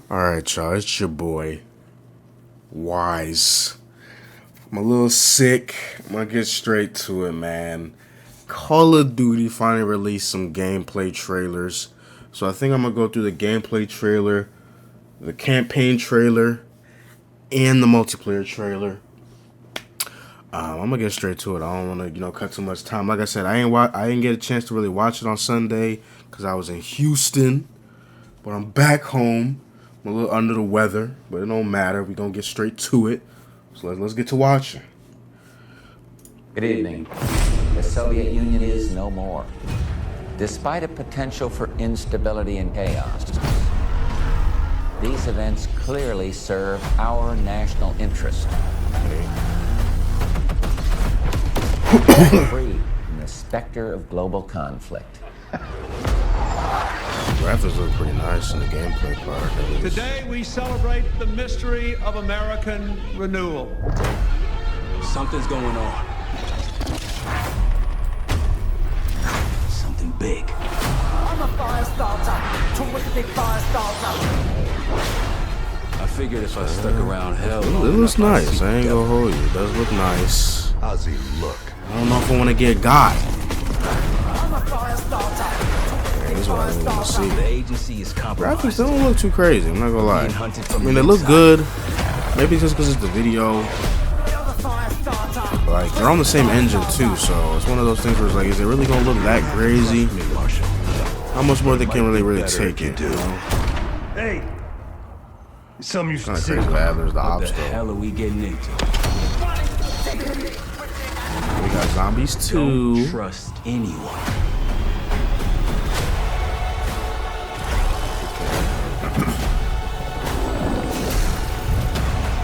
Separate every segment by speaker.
Speaker 1: Alright, y'all, it's your boy, Wise. I'm a little sick. I'm gonna get straight to it, man. Call of Duty finally released some gameplay trailers. So I think I'm gonna go through the gameplay trailer, the campaign trailer, and the multiplayer trailer. I'm gonna get straight to it. I don't want to, cut too much time. Like I said, I didn't get a chance to really watch it on Sunday because I was in Houston, but I'm back home. I'm a little under the weather, but it don't matter. We're gonna get straight to it. So let's get to watching.
Speaker 2: Good evening. The Soviet Union is no more. Despite a potential for instability and chaos, these events clearly serve our national interest. Free from the specter of global conflict.
Speaker 1: Graphics look pretty nice in the gameplay part.
Speaker 3: Today we celebrate the mystery of American renewal.
Speaker 4: Something's going on. Something big.
Speaker 5: I'm a fire starter. Terrific fire starter.
Speaker 4: I figured if I stuck around hell,
Speaker 1: It looks nice. I ain't gonna hold you. It does look nice.
Speaker 6: How's he look?
Speaker 1: I don't know if I want to get Guy.
Speaker 5: I'm a fire starter.
Speaker 1: This is what I really want to see.
Speaker 4: The agency is compromised.
Speaker 1: Graphics don't look too crazy. I'm not gonna lie.
Speaker 4: Being hunted
Speaker 1: I
Speaker 4: from
Speaker 1: mean,
Speaker 4: the
Speaker 1: they look
Speaker 4: inside.
Speaker 1: good. Maybe it's just because it's the video.
Speaker 5: I'm a fire starter.
Speaker 1: Like, they're on the same engine too, so it's one of those things where it's like, is it really gonna look that crazy? How much more they can really take it? You know?
Speaker 6: Hey, it's something you should
Speaker 1: Kind of
Speaker 6: see.
Speaker 1: crazy that Adler's the
Speaker 4: What
Speaker 1: ops
Speaker 4: the
Speaker 1: though.
Speaker 4: hell are we getting into?
Speaker 1: We got Zombies 2.
Speaker 4: Don't trust anyone.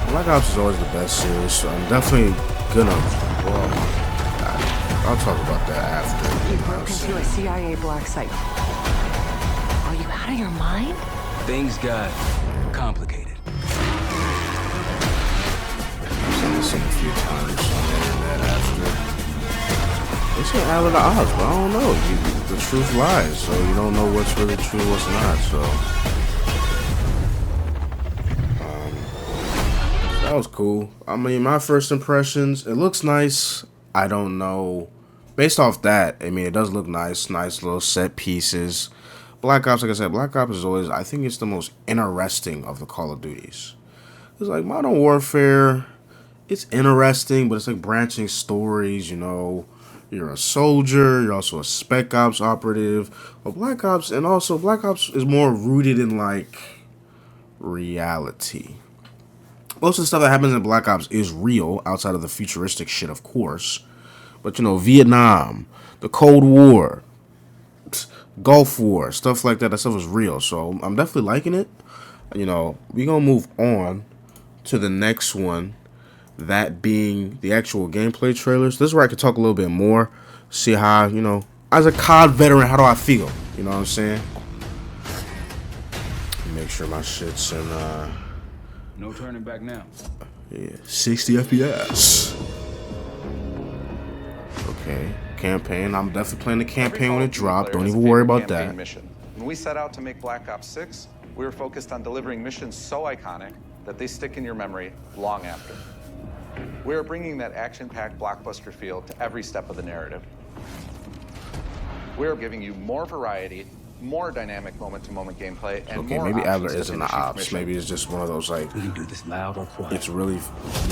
Speaker 1: Black Ops is always the best series, so I'm definitely gonna. Well, I'll talk about that after.
Speaker 7: You broke into a CIA black site. Are you out of your mind?
Speaker 4: Things got complicated.
Speaker 1: I've seen this scene a few times on the internet after. They say Adler the odds, but I don't know. The truth lies, so you don't know what's really true, what's not. So that was cool. I mean, my first impressions, it looks nice. I don't know. Based off that, I mean, it does look nice. Nice little set pieces. Black Ops, like I said, Black Ops is always, I think it's the most interesting of the Call of Duties. It's like Modern Warfare, it's interesting, but it's like branching stories, you know. You're a soldier, you're also a Spec Ops operative. But Black Ops, and also Black Ops is more rooted in like reality. Most of the stuff that happens in Black Ops is real, outside of the futuristic shit, of course. But, you know, Vietnam, the Cold War, Gulf War, stuff like that, that stuff is real. So, I'm definitely liking it. You know, we're going to move on to the next one, that being the actual gameplay trailers. This is where I can talk a little bit more, see how, you know, as a COD veteran, how do I feel? You know what I'm saying? Make sure my shit's in,
Speaker 4: No turning back now.
Speaker 1: yeah, 60 FPS. Okay, campaign. I'm definitely playing the campaign when it dropped. Don't even worry about that.
Speaker 8: Mission. When we set out to make Black Ops 6, we were focused on delivering missions so iconic that they stick in your memory long after. We are bringing that action-packed blockbuster feel to every step of the narrative. We are giving you more variety, more dynamic moment-to-moment gameplay, and
Speaker 1: Okay,
Speaker 8: more
Speaker 1: maybe
Speaker 8: options
Speaker 1: Adler
Speaker 8: to
Speaker 1: isn't the
Speaker 8: finish each
Speaker 1: ops.
Speaker 8: mission.
Speaker 1: Maybe it's just one of those like
Speaker 4: We can do this loud or quiet.
Speaker 1: it's really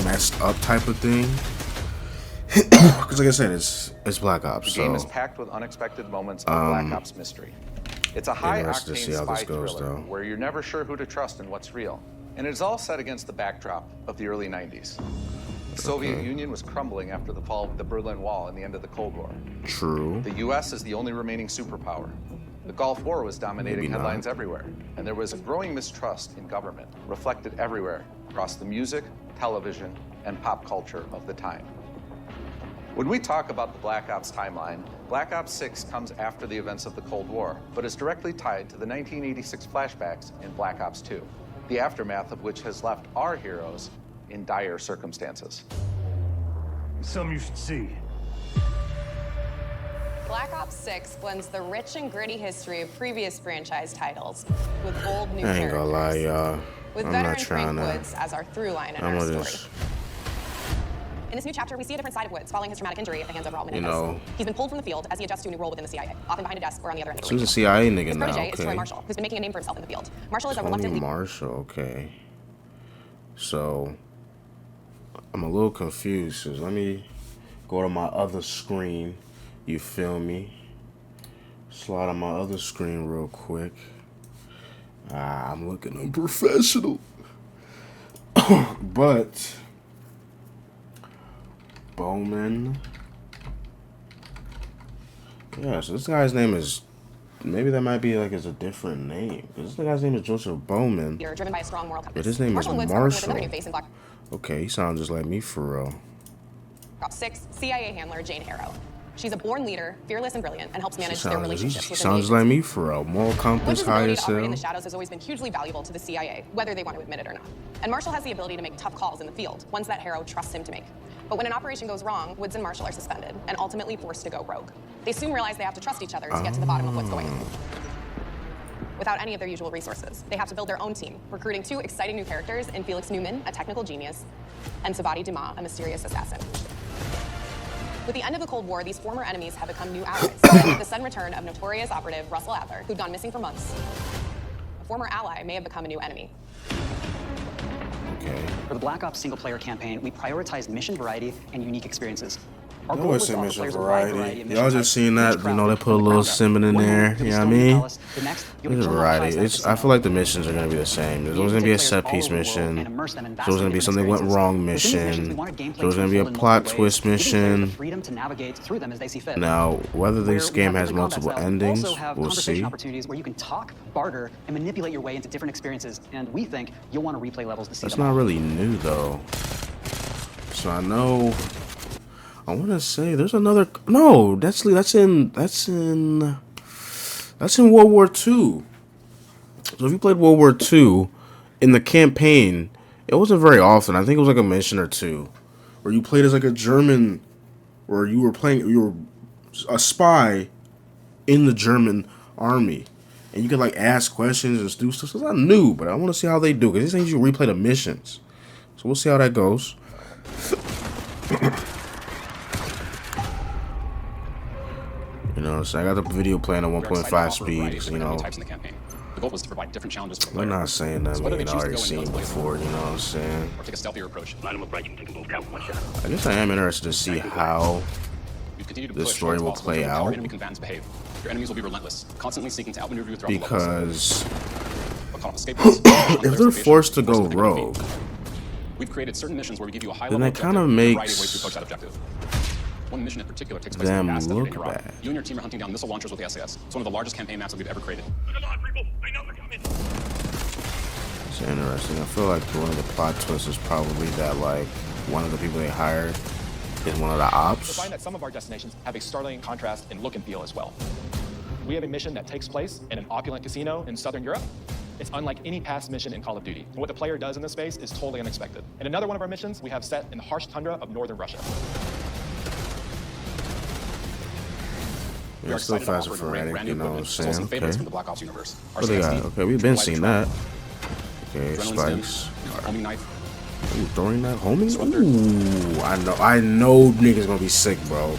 Speaker 1: messed up type of thing. Because like I said, it's Black Ops.
Speaker 8: The game
Speaker 1: So
Speaker 8: is packed with unexpected moments of Black Ops mystery. It's a
Speaker 1: interested to see
Speaker 8: high-octane
Speaker 1: how this
Speaker 8: spy
Speaker 1: goes,
Speaker 8: thriller
Speaker 1: though.
Speaker 8: where you're never sure who to trust and what's real. And it's all set against the backdrop of the early 90s. The Soviet Union was crumbling after the fall of the Berlin Wall and the end of the Cold War.
Speaker 1: true.
Speaker 8: The US is the only remaining superpower. The Gulf War was dominating
Speaker 1: Maybe not.
Speaker 8: headlines everywhere, and there was a growing mistrust in government, reflected everywhere across the music, television, and pop culture of the time. When we talk about the Black Ops timeline, Black Ops 6 comes after the events of the Cold War, but is directly tied to the 1986 flashbacks in Black Ops 2, the aftermath of which has left our heroes in dire circumstances.
Speaker 6: It's something you should see.
Speaker 9: Black Ops 6 blends the rich and gritty history of previous franchise titles with bold new
Speaker 1: I ain't
Speaker 9: characters.
Speaker 1: gonna lie, y'all.
Speaker 9: With
Speaker 1: I'm
Speaker 9: veteran
Speaker 1: not trying
Speaker 9: Frank
Speaker 1: to.
Speaker 9: Woods as our through line in
Speaker 1: I'm
Speaker 9: our
Speaker 1: gonna
Speaker 9: story.
Speaker 1: just,
Speaker 9: In this new chapter, we see a different side of Woods following his traumatic injury at the hands of Raul Menendez.
Speaker 1: you know,
Speaker 9: He's been pulled from the field as he adjusts to a new role within the CIA, often behind a desk or on the other end of the
Speaker 1: he's a
Speaker 9: radio.
Speaker 1: CIA nigga
Speaker 9: His
Speaker 1: now.
Speaker 9: protege is Troy
Speaker 1: Okay.
Speaker 9: Marshall, who's been making a name for himself in the field. Marshall is a
Speaker 1: Tony
Speaker 9: reluctant leader.
Speaker 1: Marshall. Okay. So I'm a little confused. So let me go to my other screen. You feel me? Slide on my other screen real quick. I'm looking unprofessional. But Bowman. Yeah, so this guy's name is, maybe that might be like it's a different name. This guy's name is Joseph Bowman.
Speaker 9: Driven by a strong moral compass.
Speaker 1: But his name is
Speaker 9: Marshall and Woods are working with
Speaker 1: Marshall.
Speaker 9: another new face in Black
Speaker 1: Okay, he sounds just like me for real.
Speaker 9: Ops 6 CIA handler Jane Harrow. She's a born leader, fearless and brilliant, and helps manage their
Speaker 1: He
Speaker 9: relationships with the
Speaker 1: sounds like me for real. Moral compass,
Speaker 9: Woods'
Speaker 1: high
Speaker 9: ability
Speaker 1: as
Speaker 9: to operate in
Speaker 1: hell.
Speaker 9: the shadows has always been hugely valuable to the CIA, whether they want to admit it or not. And Marshall has the ability to make tough calls in the field, ones that Harrow trusts him to make. But when an operation goes wrong, Woods and Marshall are suspended and ultimately forced to go rogue. They soon realize they have to trust each other to get to the bottom of what's going on. Without any of their usual resources, they have to build their own team, recruiting two exciting new characters in Felix Newman, a technical genius, and Savati Dumas, a mysterious assassin. With the end of the Cold War, these former enemies have become new allies. And with the sudden return of notorious operative Russell Adler, who'd gone missing for months, a former ally may have become a new enemy.
Speaker 1: Okay.
Speaker 10: For the Black Ops single-player campaign, we prioritized mission variety and unique experiences. Our
Speaker 1: I
Speaker 10: goal
Speaker 1: always
Speaker 10: was
Speaker 1: say
Speaker 10: to offer
Speaker 1: mission
Speaker 10: players a wide variety
Speaker 1: variety.
Speaker 10: of mission
Speaker 1: Y'all
Speaker 10: types,
Speaker 1: just seen that,
Speaker 10: each
Speaker 1: you know, they
Speaker 10: crafted
Speaker 1: put a
Speaker 10: from the
Speaker 1: little
Speaker 10: ground up.
Speaker 1: cinnamon in
Speaker 10: One
Speaker 1: there.
Speaker 10: moment,
Speaker 1: You
Speaker 10: you'll
Speaker 1: know
Speaker 10: be
Speaker 1: what I
Speaker 10: Stone
Speaker 1: mean?
Speaker 10: Palace. The next, you'll be
Speaker 1: There's a
Speaker 10: thrown on
Speaker 1: variety.
Speaker 10: Flight
Speaker 1: It's,
Speaker 10: Casino.
Speaker 1: I feel like the missions are gonna be the same. There's always gonna be a set piece mission. There's always gonna be something went wrong mission. There's gonna be a plot twist mission. Now, whether this game has multiple endings, we'll see.
Speaker 10: Opportunities where you can talk, barter, and manipulate your way into different experiences. And we think you'll want to replay levels to see
Speaker 1: That's
Speaker 10: them
Speaker 1: not
Speaker 10: all.
Speaker 1: really new though. So I know. I want to say there's another. No, that's in World War II. So if you played World War II in the campaign, it wasn't very often. I think it was like a mission or two, where you played as like a German, or you were a spy in the German army, and you could like ask questions and do stuff. So it's not new, but I want to see how they do, because these things you replay the missions. So we'll see how that goes. You know, so I got the video playing at 1.5 speed, 'cause, you know,
Speaker 11: The goal was to provide different challenges for the
Speaker 1: we're
Speaker 11: player.
Speaker 1: not saying that,
Speaker 11: So
Speaker 1: but
Speaker 11: whether
Speaker 1: you
Speaker 11: they
Speaker 1: know,
Speaker 11: choose to
Speaker 1: already
Speaker 11: go in
Speaker 1: seen
Speaker 11: guns blazing
Speaker 1: before, you know what I'm saying?
Speaker 11: or take a stealthier approach.
Speaker 1: I guess I am interested to see how
Speaker 11: You continue to
Speaker 1: the
Speaker 11: push
Speaker 1: story
Speaker 11: towards
Speaker 1: will
Speaker 11: possible
Speaker 1: play
Speaker 11: how
Speaker 1: out,
Speaker 11: enemy combatants behave. Your enemies will be relentless, constantly seeking to outmaneuver you throughout the levels.
Speaker 1: because
Speaker 11: But caught escapists,
Speaker 1: if they're forced to go
Speaker 11: forced to take a
Speaker 1: rogue,
Speaker 11: defeat. We've created certain missions where we give you a high
Speaker 1: then
Speaker 11: level
Speaker 1: that kind of
Speaker 11: objective and a variety of ways
Speaker 1: makes
Speaker 11: to approach that objective. One mission in particular takes place in
Speaker 1: them
Speaker 11: the vast desert
Speaker 1: look
Speaker 11: in Iraq.
Speaker 1: bad.
Speaker 11: You and your team are hunting down missile launchers with the SAS. It's one of the largest campaign maps that we've ever created.
Speaker 1: It's interesting. I feel like one of the plot twists is probably that like one of the people they hired is one of the
Speaker 12: You'll
Speaker 1: ops.
Speaker 12: find that some of our destinations have a startling contrast in look and feel as well. We have a mission that takes place in an opulent casino in Southern Europe. It's unlike any past mission in Call of Duty. And what the player does in this space is totally unexpected. And another one of our missions we have set in the harsh tundra of northern Russia.
Speaker 1: Yeah, still Fast and Furious, you know what I'm saying? Okay.
Speaker 11: Favorites from the Black Ops universe.
Speaker 1: What they got? Okay, we've been seeing that. Okay,
Speaker 11: Adrenaline
Speaker 1: spikes.
Speaker 11: homing knife.
Speaker 1: Ooh, throwing that homing? Ooh, I know niggas gonna be sick, bro.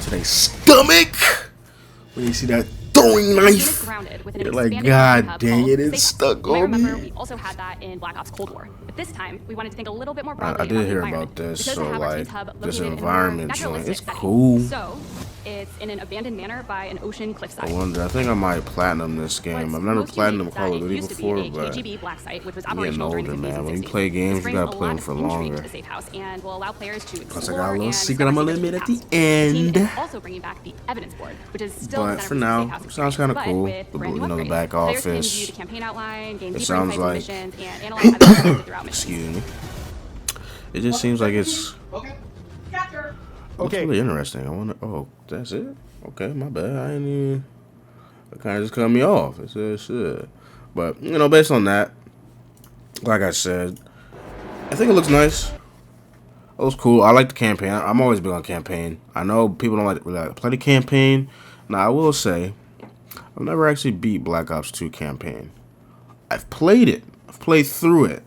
Speaker 1: To their stomach when you see that throwing knife. You're like, God dang it, it's stuck on me.
Speaker 13: We also had that in Black Ops Cold War, but this time we wanted to think a little bit more
Speaker 1: I
Speaker 13: broadly
Speaker 1: did hear
Speaker 13: about
Speaker 1: about this,
Speaker 13: because
Speaker 1: so
Speaker 13: we have our
Speaker 1: like
Speaker 13: team's hub
Speaker 1: this
Speaker 13: located in a more
Speaker 1: environment joint,
Speaker 13: naturalistic
Speaker 1: it's
Speaker 13: setting.
Speaker 1: cool.
Speaker 13: So it's in an abandoned manor by an ocean cliffside.
Speaker 1: I wonder. I think I might platinum this game. I've never platinumed Call of Duty
Speaker 13: used
Speaker 1: before,
Speaker 13: to be a
Speaker 1: but
Speaker 13: KGB black site, which was
Speaker 1: I'm getting
Speaker 13: operational during the
Speaker 1: older,
Speaker 13: 50s
Speaker 1: man.
Speaker 13: and
Speaker 1: When you
Speaker 13: 60s.
Speaker 1: play games,
Speaker 13: This
Speaker 1: you
Speaker 13: brings
Speaker 1: gotta
Speaker 13: a
Speaker 1: play
Speaker 13: lot
Speaker 1: them
Speaker 13: of
Speaker 1: for
Speaker 13: intrigue
Speaker 1: longer.
Speaker 13: to the safe house and will allow players to
Speaker 1: Plus, I
Speaker 13: explore
Speaker 1: got a little
Speaker 13: and
Speaker 1: secret I'm gonna
Speaker 13: discover
Speaker 1: admit at the
Speaker 13: secrets of the
Speaker 1: end.
Speaker 13: team is also bringing back the evidence board, which is still
Speaker 1: But
Speaker 13: the
Speaker 1: for
Speaker 13: centerpiece of the
Speaker 1: now,
Speaker 13: safe house
Speaker 1: sounds kind of
Speaker 13: experience,
Speaker 1: cool.
Speaker 13: but with brand new
Speaker 1: You know, the
Speaker 13: upgrades.
Speaker 1: back
Speaker 13: Players can
Speaker 1: office.
Speaker 13: view the campaign outline, gain
Speaker 1: It
Speaker 13: deeper
Speaker 1: sounds
Speaker 13: insights into
Speaker 1: like.
Speaker 13: missions, and analyze evidence throughout missions.
Speaker 1: Excuse me. It just seems like it's. It's really interesting. I wonder. Oh, that's it. Okay, my bad. I ain't even. It kind of just cut me off. It said shit. But you know, based on that, like I said, I think it looks nice. It was cool. I like the campaign. I'm always big on campaign. I know people don't really like to play the campaign. Now, I will say, I've never actually beat Black Ops 2 campaign. I've played it. I've played through it.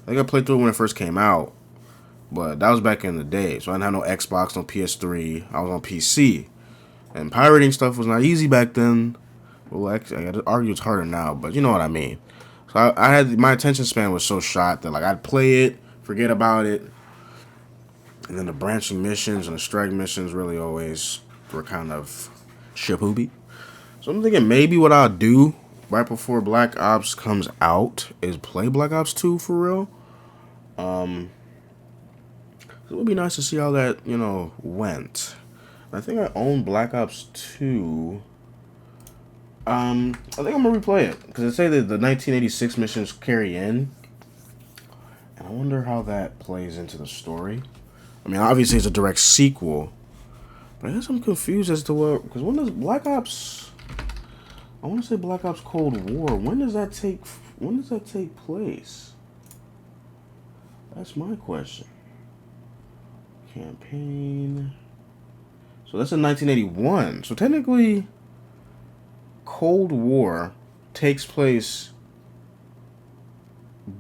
Speaker 1: I think I played through it when it first came out. But that was back in the day. So I didn't have no Xbox, no PS3. I was on PC. And pirating stuff was not easy back then. Well, actually, I gotta argue it's harder now, but you know what I mean. So I had, my attention span was so short that like I'd play it, forget about it. And then the branching missions and the strike missions really always were kind of shapoopy. So I'm thinking maybe what I'll do right before Black Ops comes out is play Black Ops 2 for real. It would be nice to see how that, you know, went. I think I own Black Ops 2. I think I'm gonna replay it because it say that the 1986 missions carry in, and I wonder how that plays into the story. I mean, obviously it's a direct sequel, but I guess I'm confused as to what, because when does Black Ops? I want to say Black Ops Cold War. When does that take? When does that take place? That's my question. Campaign. So that's in 1981. So technically, Cold War takes place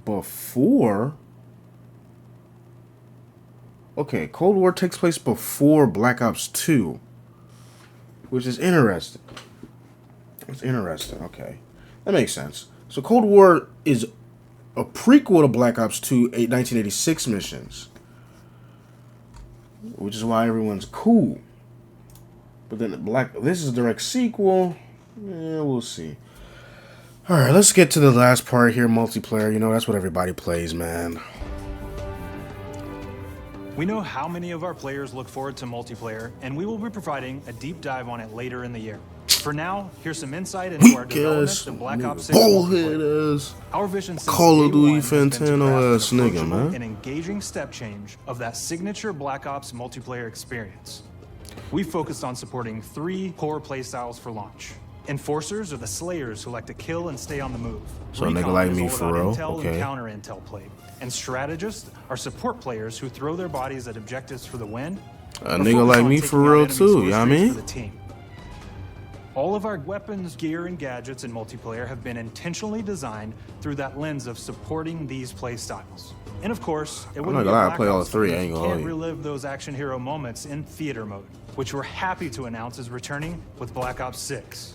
Speaker 1: before. Okay, Cold War takes place before Black Ops 2, which is interesting. It's interesting. Okay, that makes sense. So Cold War is a prequel to Black Ops 2 1986 missions, which is why everyone's cool. But then this is a direct sequel. Yeah, we'll see. All right, let's get to the last part here, multiplayer. You know, that's what everybody plays, man.
Speaker 14: We know how many of our players look forward to multiplayer, and we will be providing a deep dive on it later in the year. For now, here's some insight into our development of Black Ops 6 multiplayer. Our vision since
Speaker 1: Call of Duty
Speaker 14: Fantano
Speaker 1: ass nigga, man.
Speaker 14: An engaging step change of that signature Black Ops multiplayer experience. We focused on supporting 3 core playstyles for launch. Enforcers are the slayers who like to kill and stay on the move.
Speaker 1: So a nigga like me for real,
Speaker 14: intel
Speaker 1: okay.
Speaker 14: And counter intel play. And strategists are support players who throw their bodies at objectives for the win.
Speaker 1: A nigga like me for real too, you know what I mean?
Speaker 14: All of our weapons, gear, and gadgets in multiplayer have been intentionally designed through that lens of supporting these play styles. And of course, it wouldn't be a Black
Speaker 1: play all
Speaker 14: Ops
Speaker 1: 3,
Speaker 14: if
Speaker 1: I ain't
Speaker 14: you
Speaker 1: gonna
Speaker 14: can't
Speaker 1: lie.
Speaker 14: relive those action hero moments in theater mode, which we're happy to announce is returning with Black Ops 6.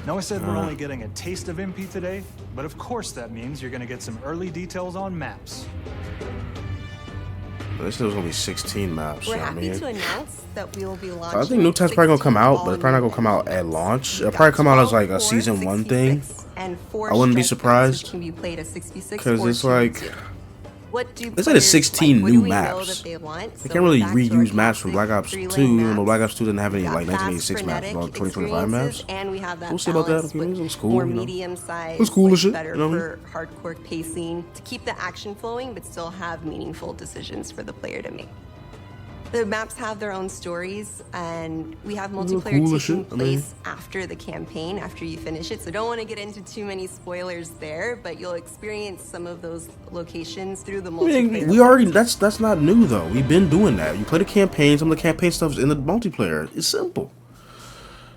Speaker 14: Now I said we're only getting a taste of MP today, but of course that means you're gonna get some early details on maps.
Speaker 1: This is gonna be 16 maps.
Speaker 15: We're
Speaker 1: you know
Speaker 15: happy
Speaker 1: what I mean?
Speaker 15: to announce that we will be launching.
Speaker 1: I think new test's probably gonna come out, but it's probably not gonna come out at launch. It'll probably come out as like a season 1 thing.
Speaker 15: And
Speaker 1: I wouldn't be surprised
Speaker 15: can be played as 66
Speaker 1: because it's like
Speaker 15: what do
Speaker 1: they said it's 16
Speaker 15: like?
Speaker 1: new
Speaker 15: What do we know
Speaker 1: maps.
Speaker 15: that they want?
Speaker 1: They
Speaker 15: So
Speaker 1: can't really
Speaker 15: back to our
Speaker 1: reuse maps from
Speaker 15: classic
Speaker 1: Black Ops 2,
Speaker 15: 3-lane
Speaker 1: even though
Speaker 15: maps.
Speaker 1: Black Ops 2 didn't have any
Speaker 15: We got
Speaker 1: like 1986
Speaker 15: fast,
Speaker 1: maps,
Speaker 15: frenetic
Speaker 1: 2025 maps.
Speaker 15: experiences, and we have that
Speaker 1: We'll see about that.
Speaker 15: balance
Speaker 1: Okay,
Speaker 15: with
Speaker 1: it's cool.
Speaker 15: more
Speaker 1: You know,
Speaker 15: medium size,
Speaker 1: it's cool as
Speaker 15: like
Speaker 1: shit.
Speaker 15: better
Speaker 1: You know what I
Speaker 15: for hardcore pacing to keep the action flowing, but still have meaningful decisions for the player to make. The maps have their own stories, and we have multiplayer
Speaker 1: cool as
Speaker 15: taking
Speaker 1: shit. I mean-
Speaker 15: place after the campaign, after you finish it. So don't want to get into too many spoilers there, but you'll experience some of those locations through the
Speaker 1: I mean,
Speaker 15: multiplayer.
Speaker 1: we already that's not new though. We've been doing that. You play the campaign. Some of the campaign stuff's in the multiplayer. It's simple.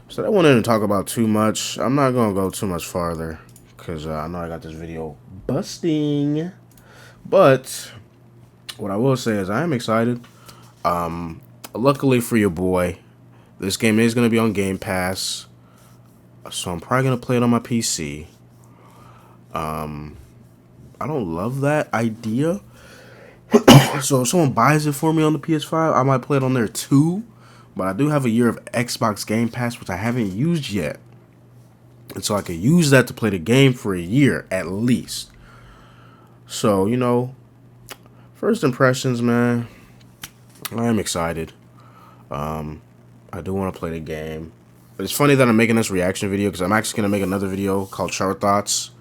Speaker 1: So I won't even talk about too much. I'm not gonna go too much farther because I know I got this video busting. But what I will say is I am excited. Luckily for your boy, this game is gonna be on Game Pass, so I'm probably gonna play it on my PC. I don't love that idea. So if someone buys it for me on the PS5, I might play it on there too. But I do have a year of Xbox Game Pass, which I haven't used yet. And so I could use that to play the game for a year at least. So, you know, first impressions, man, I am excited. I do want to play the game. But it's funny that I'm making this reaction video because I'm actually going to make another video called Short Thoughts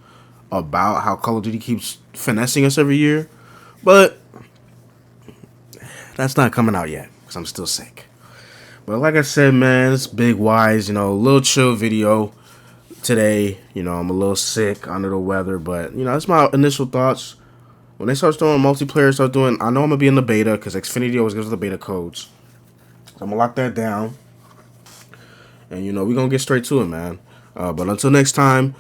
Speaker 1: about how Call of Duty keeps finessing us every year. But that's not coming out yet because I'm still sick. But like I said, man, it's Big Wise, you know, a little chill video today. You know, I'm a little sick, under the weather, but, you know, that's my initial thoughts. When they start doing multiplayer, I know I'm going to be in the beta because Xfinity always gives the beta codes. So I'm going to lock that down. And, you know, we're going to get straight to it, man. But until next time,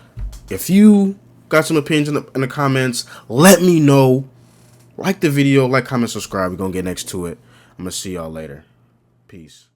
Speaker 1: if you got some opinions in the comments, let me know. Like the video, like, comment, subscribe. We're going to get next to it. I'm going to see y'all later. Peace.